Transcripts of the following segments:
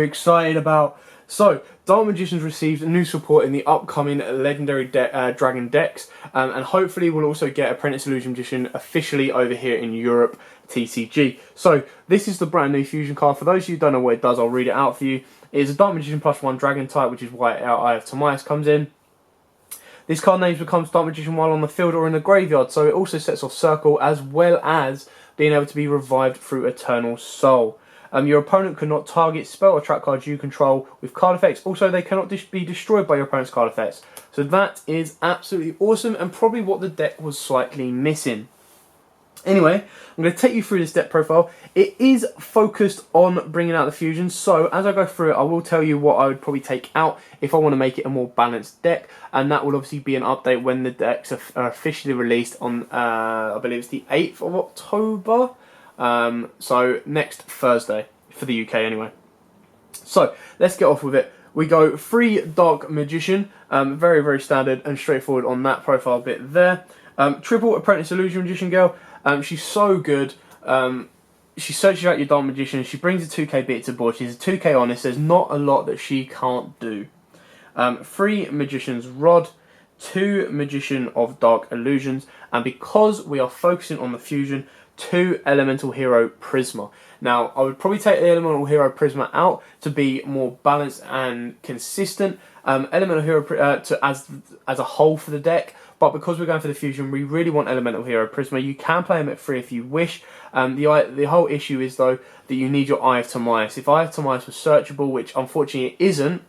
excited about. So, Dark Magicians received new support in the upcoming Legendary Dragon decks, and hopefully we'll also get Apprentice Illusion Magician officially over here in Europe, TCG. So, this is the brand new Fusion card. For those of you who don't know what it does, I'll read it out for you. It is a Dark Magician +1 Dragon type, which is why our Eye of Timaeus comes in. This card name becomes Dark Magician while on the field or in the graveyard, so it also sets off Circle, as well as being able to be revived through Eternal Soul. Your opponent cannot target spell or trap cards you control with card effects. Also, they cannot be destroyed by your opponent's card effects. So that is absolutely awesome, and probably what the deck was slightly missing. Anyway, I'm going to take you through this deck profile. It is focused on bringing out the fusion, so as I go through it, I will tell you what I would probably take out if I want to make it a more balanced deck, and that will obviously be an update when the decks are officially released on, I believe it's the 8th of October, so next Thursday, for the UK anyway. So, let's get off with it. We go 3 Dark Magician, very, very standard and straightforward on that profile bit there. Triple Apprentice Illusion Magician girl. She's so good. She searches out your Dark Magician. She brings a 2k bit to board. She's a 2k honest. There's not a lot that she can't do. 3 Magician's Rod. 2 Magician of Dark Illusions. And because we are focusing on the fusion, 2 Elemental Hero Prisma. Now, I would probably take the Elemental Hero Prisma out to be more balanced and consistent. Elemental Hero as a whole for the deck. But because we're going for the fusion, we really want Elemental Hero Prisma. You can play him at 3 if you wish. The whole issue is, though, that you need your Eye of Timaeus. If Eye of Timaeus was searchable, which unfortunately it isn't,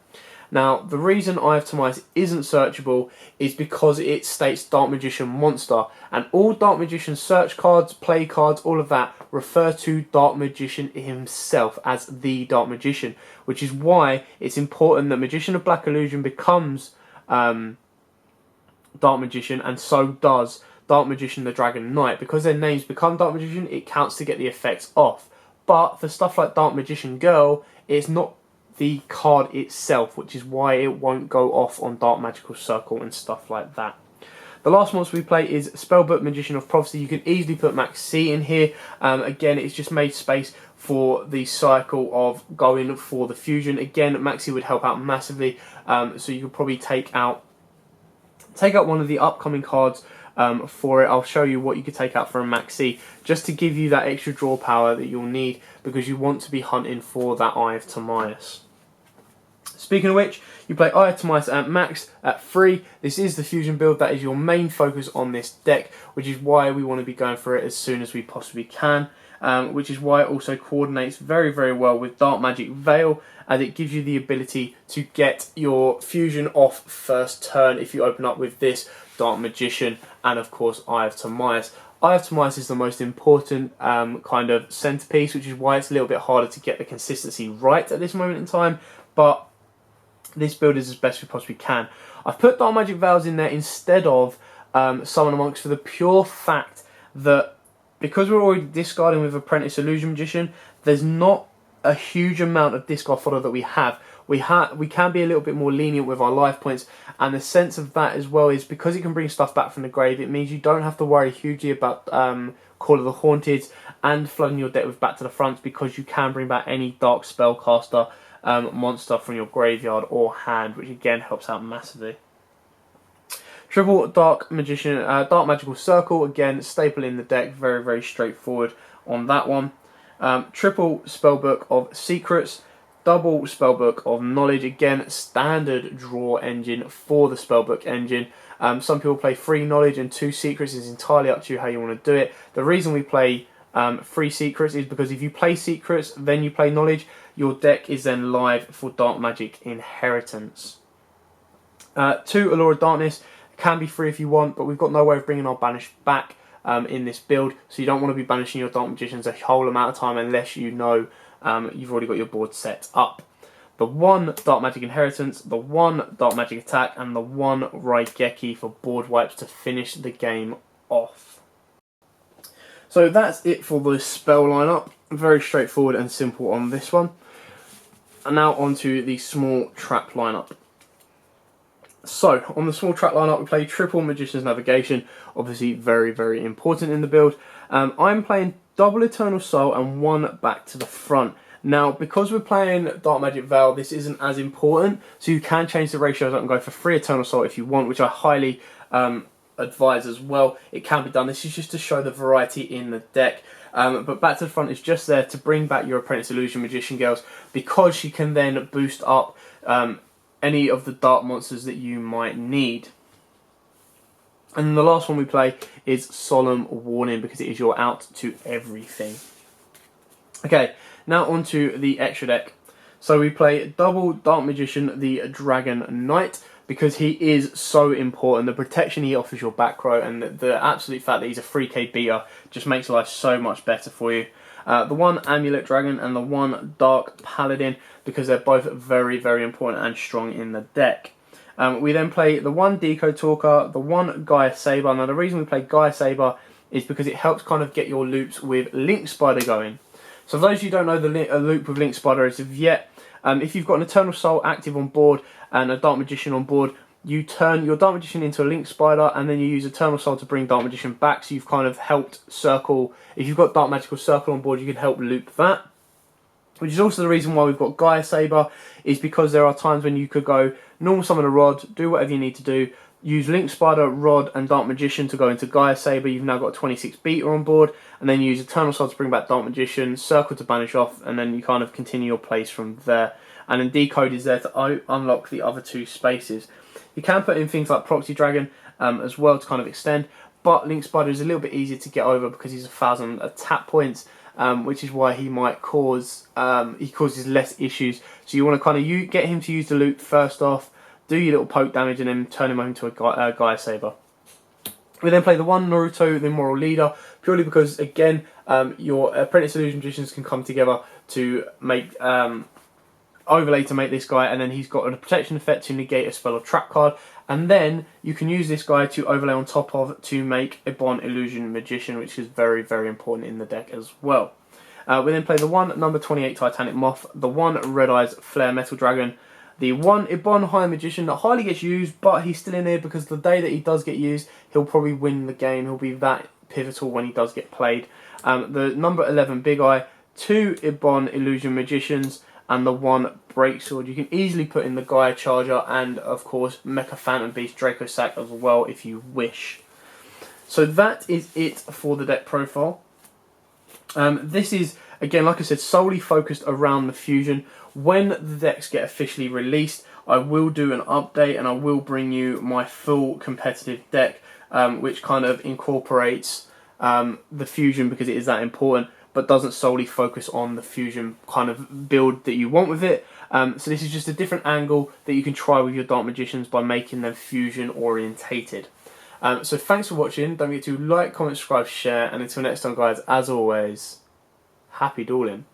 now the reason Eye of Timaeus isn't searchable is because it states Dark Magician Monster. And all Dark Magician search cards, play cards, all of that refer to Dark Magician himself as the Dark Magician. Which is why it's important that Magician of Black Illusion becomes Dark Magician, and so does Dark Magician the Dragon Knight. Because their names become Dark Magician, it counts to get the effects off. But for stuff like Dark Magician Girl, it's not the card itself, which is why it won't go off on Dark Magical Circle and stuff like that. The last monster we play is Spellbook Magician of Prophecy. You can easily put Max C in here. Again, it's just made space for the cycle of going for the fusion. Again, Maxi would help out massively, so you could probably take out one of the upcoming cards for it. I'll show you what you could take out for a Maxi, just to give you that extra draw power that you'll need, because you want to be hunting for that Eye of Timaeus. Speaking of which, you play Eye of Timaeus at max at 3. This is the fusion build. That is your main focus on this deck, which is why we want to be going for it as soon as we possibly can. Which is why it also coordinates very, very well with Dark Magic Veil, as it gives you the ability to get your fusion off first turn if you open up with this Dark Magician and, of course, Eye of Timaeus. Eye of Timaeus is the most important kind of centerpiece, which is why it's a little bit harder to get the consistency right at this moment in time, but this build is as best we possibly can. I've put Dark Magic Veils in there instead of Summon Monks for the pure fact that because we're already discarding with Apprentice Illusion Magician, there's not a huge amount of discard fodder that we have. We can be a little bit more lenient with our life points, and the sense of that as well is because it can bring stuff back from the grave, it means you don't have to worry hugely about Call of the Haunted and flooding your deck with Back to the Front, because you can bring back any Dark Spellcaster monster from your graveyard or hand, which again helps out massively. Triple Dark Magician, Dark Magical Circle, again staple in the deck, very, very straightforward on that one. Triple Spellbook of Secrets, double Spellbook of Knowledge, again standard draw engine for the Spellbook engine. Some people play 3 Knowledge and 2 Secrets, it's entirely up to you how you want to do it. The reason we play 3 Secrets is because if you play Secrets, then you play Knowledge, your deck is then live for Dark Magic Inheritance. 2 Allure of Darkness, can be 3 if you want, but we've got no way of bringing our banish back in this build, so you don't want to be banishing your Dark Magicians a whole amount of time unless you know you've already got your board set up. The 1 Dark Magic Inheritance, the 1 Dark Magic Attack, and the 1 Raigeki for board wipes to finish the game off. So that's it for the spell lineup. Very straightforward and simple on this one. And now onto the small trap lineup. So, on the small trap lineup, we play triple Magician's Navigation, obviously very, very important in the build. I'm playing double Eternal Soul and 1 Back to the Front. Now, because we're playing Dark Magic Veil, this isn't as important, so you can change the ratios up and go for 3 Eternal Soul if you want, which I highly advise as well. It can be done. This is just to show the variety in the deck. But Back to the Front is just there to bring back your Apprentice Illusion Magician girls, because she can then boost up any of the dark monsters that you might need. And the last one we play is Solemn Warning, because it is your out to everything. Okay, now onto the extra deck. So we play double Dark Magician, the Dragon Knight, because he is so important. The protection he offers your back row, and the absolute fact that he's a 3k beater just makes life so much better for you. The one Amulet Dragon and the one Dark Paladin, because they're both very, very important and strong in the deck. We then play the one Deco Talker, the one Gaia Saber. Now the reason we play Gaia Saber is because it helps kind of get your loops with Link Spider going. So for those of you who don't know the loop with Link Spider as of yet, if you've got an Eternal Soul active on board and a Dark Magician on board, you turn your Dark Magician into a Link Spider, and then you use Eternal Soul to bring Dark Magician back, so you've kind of helped circle. If you've got Dark Magical Circle on board, you can help loop that. Which is also the reason why we've got Gaia Saber, is because there are times when you could go normal summon a Rod, do whatever you need to do, use Link Spider, Rod and Dark Magician to go into Gaia Saber. You've now got a 26 beater on board, and then you use Eternal Soul to bring back Dark Magician, Circle to banish off, and then you kind of continue your plays from there. And then Decode is there to unlock the other 2 spaces. You can put in things like Proxy Dragon as well to kind of extend, but Link Spider is a little bit easier to get over because he's 1,000 attack points, which is why he might cause he causes less issues. So you want to kind of get him to use the loop first off, do your little poke damage, and then turn him over into a Gaia Saber. We then play the one Naruto, the Moral Leader, purely because, again, your Apprentice Illusion Magicians can come together to make overlay to make this guy, and then he's got a protection effect to negate a spell or trap card, and then you can use this guy to overlay on top of to make a Ibon Illusion Magician, which is very, very important in the deck as well. We then play the one number 28 Titanic Moth, the one Red Eyes Flare Metal Dragon, the one Ibon High Magician that hardly gets used, but he's still in here because the day that he does get used, he'll probably win the game. He'll be that pivotal when he does get played. The number 11 Big Eye, 2 Ibon Illusion Magicians, and the one Breaksword. You can easily put in the Gaia Charger and, of course, Mecha Phantom Beast Draco Sack as well if you wish. So that is it for the deck profile. This is, again, like I said, solely focused around the fusion. When the decks get officially released, I will do an update and I will bring you my full competitive deck, which kind of incorporates the fusion because it is that important, but doesn't solely focus on the fusion kind of build that you want with it. So this is just a different angle that you can try with your Dark Magicians by making them fusion orientated. So thanks for watching. Don't forget to like, comment, subscribe, share, and until next time, guys, as always, happy dueling.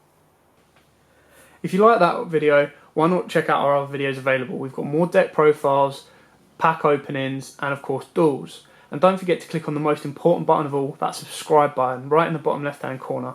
If you like that video, why not check out our other videos available? We've got more deck profiles, pack openings, and of course duels. And don't forget to click on the most important button of all, that subscribe button, right in the bottom left hand corner.